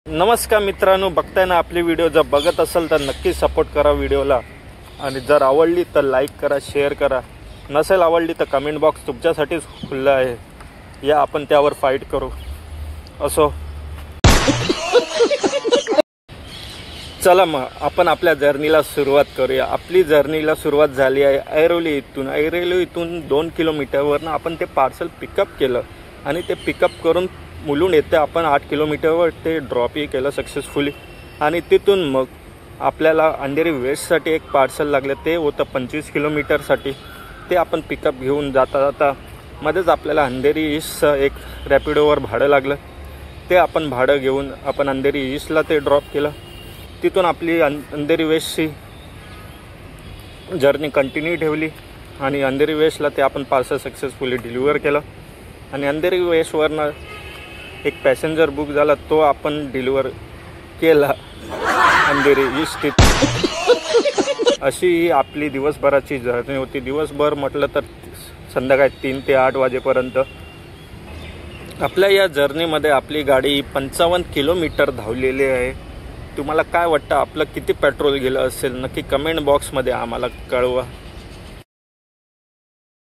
नमस्कार मित्रांनो, बघताय ना आपली व्हिडिओ. जर बघत असाल तर नक्की सपोर्ट करा व्हिडिओला, आणि जर आवडली तर लाईक करा, शेअर करा. नसेल आवडली तर कमेंट बॉक्स तुमच्यासाठीच खुला आहे. या आपण त्यावर फाईट करू. असो, चला मग आपण आपल्या जर्नीला सुरुवात करूया. आपली जर्नीला सुरुवात झाली आहे ऐरोली इथून. ऐरोली इथून 2 किलोमीटरवरनं आपण ते पार्सल पिकअप केलं, आणि ते पिकअप करून मुलुंड येथे आपण 8 किलोमीटरवर ते ड्रॉपही केलं सक्सेसफुली. आणि तिथून मग आपल्याला अंधेरी वेस्टसाठी एक पार्सल लागलं, ते होतं 25 किलोमीटरसाठी. ते आपण पिकअप घेऊन जाता जाता मध्येच आपल्याला अंधेरी ईस्टचं एक रॅपिडोवर भाडं लागलं. ते आपण भाडं घेऊन आपण अंधेरी ईस्टला ते ड्रॉप केलं. तिथून आपली अंधेरी वेस्टची जर्नी कंटिन्यू ठेवली, आणि अंधेरी वेस्टला ते आपण पार्सल सक्सेसफुली डिलिव्हर केलं. आणि अंधेरी वेस्टवरनं एक पॅसेंजर बुक झाला, तो आपण डिलिव्हर केला अंधेरी ईस्ट. अशी ही आपली दिवसभराची जर्नी होती. दिवसभर म्हटलं तर संध्याकाळी 3 ते 8 वाजेपर्यंत. आपल्या या जर्नीमध्ये आपली गाडी 55 किलोमीटर धावलेली आहे. तुम्हाला काय वाटतं, आपलं किती पेट्रोल गेलं असेल नक्की कमेंट बॉक्समध्ये आम्हाला कळवा.